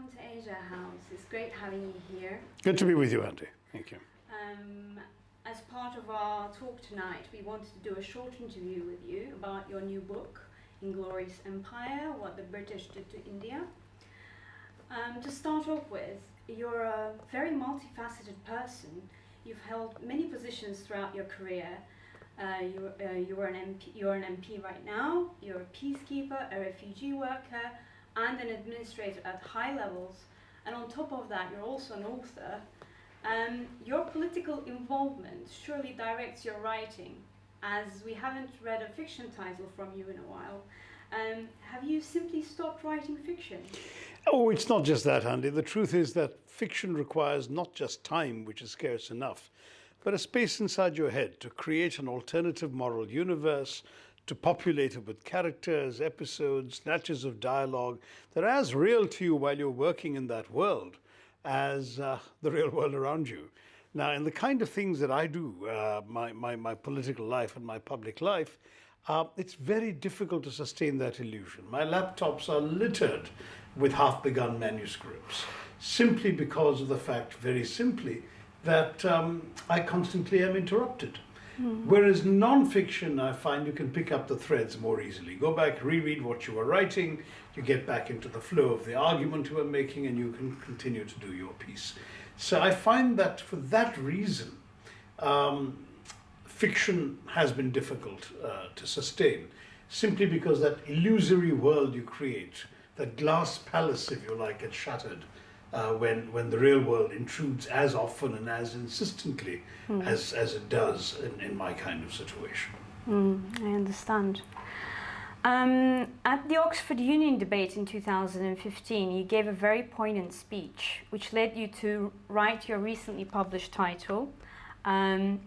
welcome to Asia House. It's great having you here. Good to be with you, Hande. Thank you. As part of our talk tonight, we wanted to do a short interview with you about your new book, Inglorious Empire, What the British Did to India. To start off with, you're a very multifaceted person. You've held many positions throughout your career. You're an MP right now, you're a peacekeeper, a refugee worker, and an administrator at high levels. And on top of that, you're also an author. Your political involvement surely directs your writing, as we haven't read a fiction title from you in a while. Have you simply stopped writing fiction? Oh, it's not just that, Hande. The truth is that fiction requires not just time, which is scarce enough, but a space inside your head to create an alternative moral universe, to populate it with characters, episodes, snatches of dialogue that are as real to you while you're working in that world as the real world around you. Now, in the kind of things that I do, my political life and my public life, it's very difficult to sustain that illusion. My laptops are littered with half-begun manuscripts, simply because of the fact, very simply, that I constantly am interrupted. Whereas non-fiction, I find you can pick up the threads more easily. Go back, reread what you were writing, you get back into the flow of the argument you were making, and you can continue to do your piece. So I find that for that reason, fiction has been difficult to sustain, simply because that illusory world you create, that glass palace, if you like, gets shattered when the real world intrudes as often and as insistently as it does in my kind of situation. I understand. At the Oxford Union debate in 2015, you gave a very poignant speech, which led you to write your recently published title. I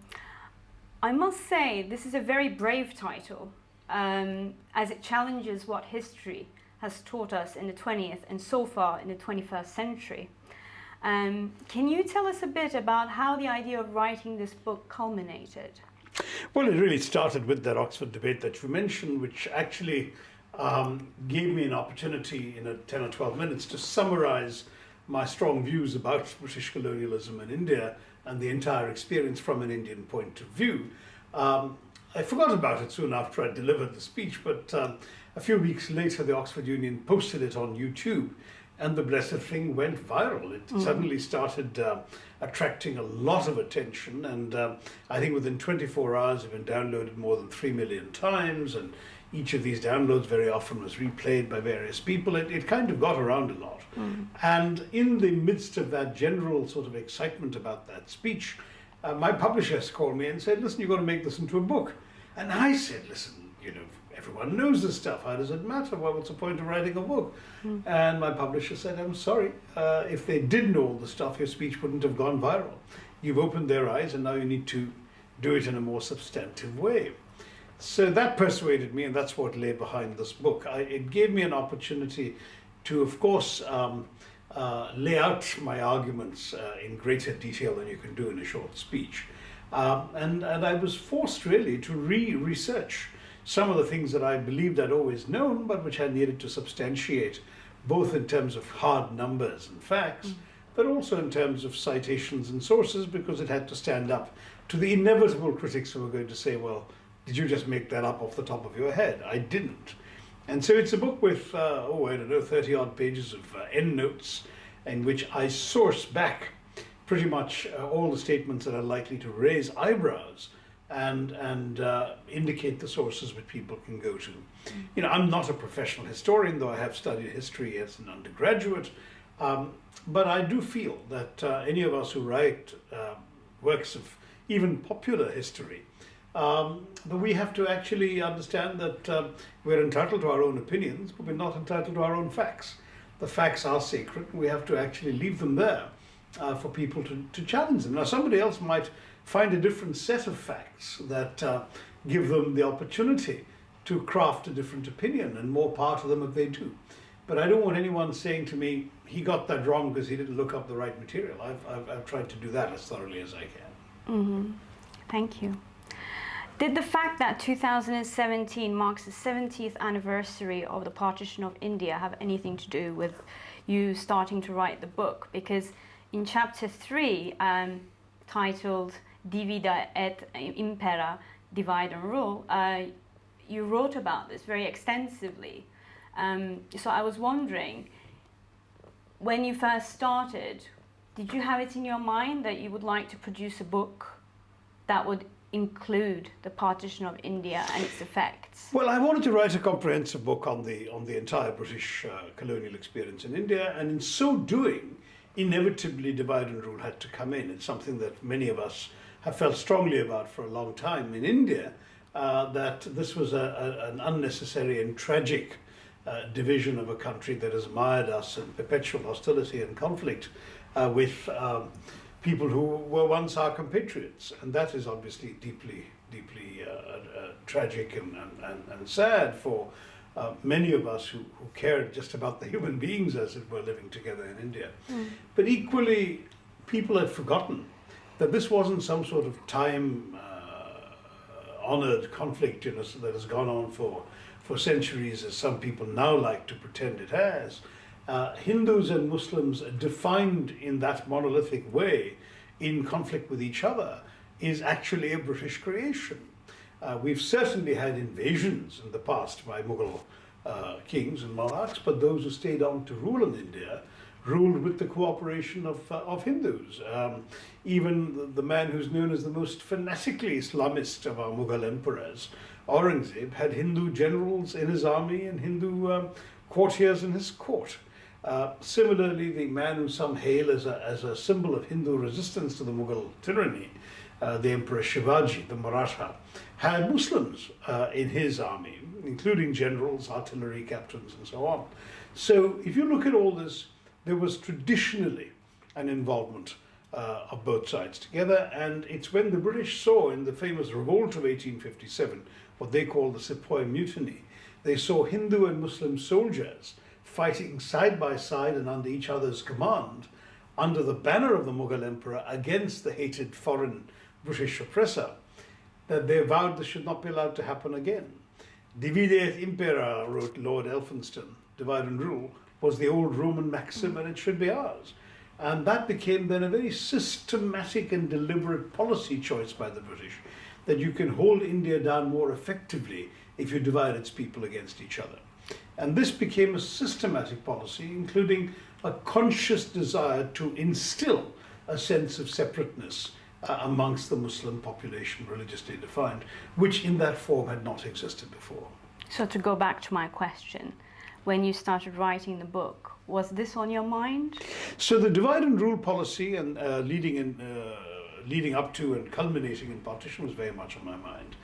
must say, this is a very brave title, as it challenges what history has taught us in the 20th and so far in the 21st century. Can you tell us a bit about how the idea of writing this book culminated? Well, it really started with that Oxford debate that you mentioned, which actually gave me an opportunity in 10 or 12 minutes to summarize my strong views about British colonialism in India and the entire experience from an Indian point of view. I forgot about it soon after I delivered the speech, but a few weeks later, the Oxford Union posted it on YouTube, and the blessed thing went viral. It suddenly started attracting a lot of attention, and I think within 24 hours it had been downloaded more than 3 million times, and each of these downloads very often was replayed by various people. It kind of got around a lot. And in the midst of that general sort of excitement about that speech, my publishers called me and said, listen, you've got to make this into a book. And I said, listen, everyone knows this stuff. How does it matter? Well, what's the point of writing a book? And my publisher said, I'm sorry, if they did know all the stuff, your speech wouldn't have gone viral. You've opened their eyes, and now you need to do it in a more substantive way. So that persuaded me, and that's what lay behind this book. It gave me an opportunity to, of course, lay out my arguments in greater detail than you can do in a short speech. And I was forced really to research some of the things that I believed I'd always known, but which I needed to substantiate, both in terms of hard numbers and facts, but also in terms of citations and sources, because it had to stand up to the inevitable critics who were going to say, well, did you just make that up off the top of your head? I didn't. And so it's a book with, 30 odd pages of endnotes, in which I source back pretty much all the statements that are likely to raise eyebrows and indicate the sources which people can go to. I'm not a professional historian, though I have studied history as an undergraduate, but I do feel that any of us who write works of even popular history, but we have to actually understand that we're entitled to our own opinions, but we're not entitled to our own facts. The facts are sacred, and we have to actually leave them there for people to challenge them. Now, somebody else might find a different set of facts that give them the opportunity to craft a different opinion, and more power to them if they do. But I don't want anyone saying to me, he got that wrong because he didn't look up the right material. I've tried to do that as thoroughly as I can. Thank you. Did the fact that 2017 marks the 70th anniversary of the partition of India have anything to do with you starting to write the book? Because in chapter 3, titled Divide et Impera, Divide and Rule, you wrote about this very extensively. So I was wondering, when you first started, did you have it in your mind that you would like to produce a book that would include the partition of India and its effects? Well, I wanted to write a comprehensive book on the entire British colonial experience in India, and in so doing, inevitably divide and rule had to come in. It's something that many of us have felt strongly about for a long time in India, that this was an unnecessary and tragic division of a country that has mired us in perpetual hostility and conflict with people who were once our compatriots. And that is obviously deeply tragic and sad for many of us who cared just about the human beings, as it were, living together in India. But equally, people had forgotten that this wasn't some sort of time-honored conflict, that has gone on for centuries, as some people now like to pretend it has. Hindus and Muslims defined in that monolithic way in conflict with each other is actually a British creation. We've certainly had invasions in the past by Mughal kings and monarchs, but those who stayed on to rule in India ruled with the cooperation of Hindus. Even the man who's known as the most fanatically Islamist of our Mughal emperors, Aurangzeb, had Hindu generals in his army and Hindu courtiers in his court. Similarly, the man whom some hail as a symbol of Hindu resistance to the Mughal tyranny, the Emperor Shivaji, the Maratha, had Muslims in his army, including generals, artillery captains, and so on. So if you look at all this, there was traditionally an involvement of both sides together, and it's when the British saw in the famous revolt of 1857, what they call the Sepoy Mutiny, they saw Hindu and Muslim soldiers fighting side by side and under each other's command, under the banner of the Mughal emperor against the hated foreign British oppressor, that they vowed this should not be allowed to happen again. Divide et impera, wrote Lord Elphinstone, divide and rule, was the old Roman maxim, and it should be ours. And that became then a very systematic and deliberate policy choice by the British, that you can hold India down more effectively if you divide its people against each other. And this became a systematic policy, including a conscious desire to instill a sense of separateness amongst the Muslim population, religiously defined, which in that form had not existed before. So to go back to my question, when you started writing the book, was this on your mind? So the divide and rule policy and leading up to and culminating in partition was very much on my mind.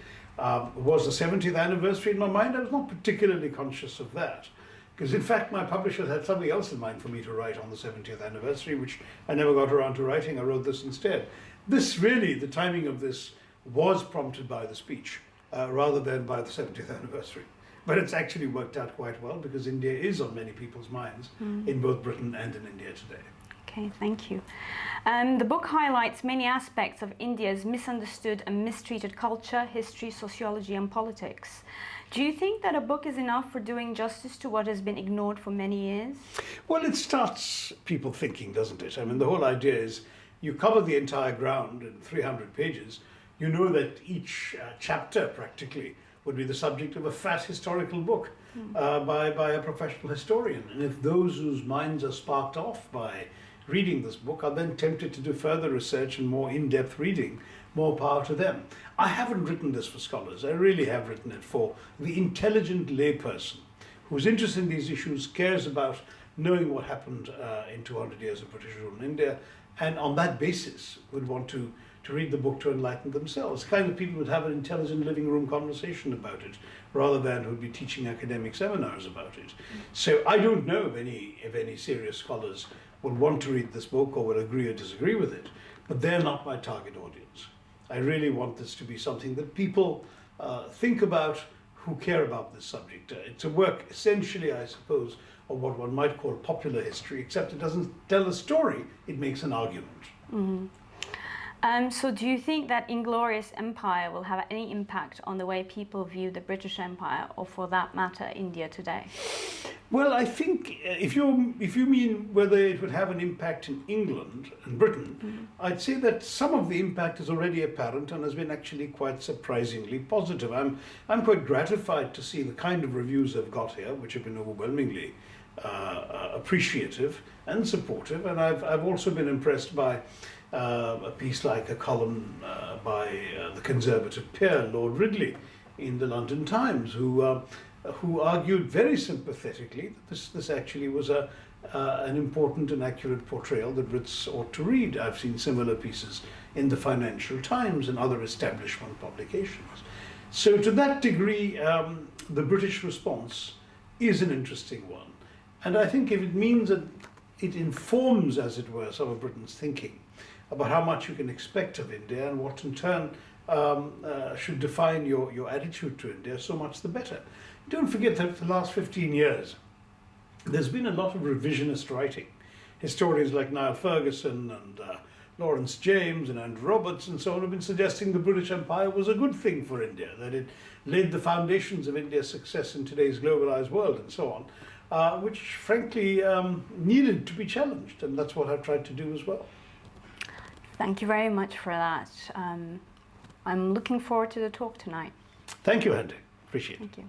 Was the 70th anniversary in my mind? I was not particularly conscious of that, because in fact my publishers had something else in mind for me to write on the 70th anniversary, which I never got around to writing. I wrote this instead. This really, the timing of this was prompted by the speech rather than by the 70th anniversary. But it's actually worked out quite well, because India is on many people's minds in both Britain and in India today. Okay, thank you. The book highlights many aspects of India's misunderstood and mistreated culture, history, sociology, and politics. Do you think that a book is enough for doing justice to what has been ignored for many years? Well, it starts people thinking, doesn't it? I mean, the whole idea is you cover the entire ground in 300 pages. You know that each chapter practically would be the subject of a fat historical book by a professional historian. And if those whose minds are sparked off by reading this book are then tempted to do further research and more in-depth reading, more power to them. I haven't written this for scholars. I really have written it for the intelligent layperson who's interested in these issues, cares about knowing what happened in 200 years of British rule in India, and on that basis would want to read the book to enlighten themselves. The kind of people would have an intelligent living room conversation about it, rather than who'd be teaching academic seminars about it. So I don't know if any serious scholars will want to read this book or will agree or disagree with it, but they're not my target audience. I really want this to be something that people think about who care about this subject. It's a work essentially, I suppose, of what one might call popular history, except it doesn't tell a story, it makes an argument. Mm-hmm. So do you think that Inglorious Empire will have any impact on the way people view the British Empire, or for that matter, India today? Well, I think if you mean whether it would have an impact in England and Britain, I'd say that some of the impact is already apparent and has been actually quite surprisingly positive. I'm quite gratified to see the kind of reviews I've got here, which have been overwhelmingly appreciative and supportive, and I've also been impressed by a piece like a column by the Conservative peer, Lord Ridley, in the London Times, who argued very sympathetically that this actually was an important and accurate portrayal that Brits ought to read. I've seen similar pieces in the Financial Times and other establishment publications. So to that degree, the British response is an interesting one. And I think if it means that it informs, as it were, some of Britain's thinking about how much you can expect of India and what in turn should define your attitude to India, so much the better. Don't forget that for the last 15 years, there's been a lot of revisionist writing. Historians like Niall Ferguson and Lawrence James and Andrew Roberts and so on have been suggesting the British Empire was a good thing for India, that it laid the foundations of India's success in today's globalized world and so on, which frankly needed to be challenged, and that's what I've tried to do as well. Thank you very much for that. I'm looking forward to the talk tonight. Thank you, Hande. Appreciate it. Thank you.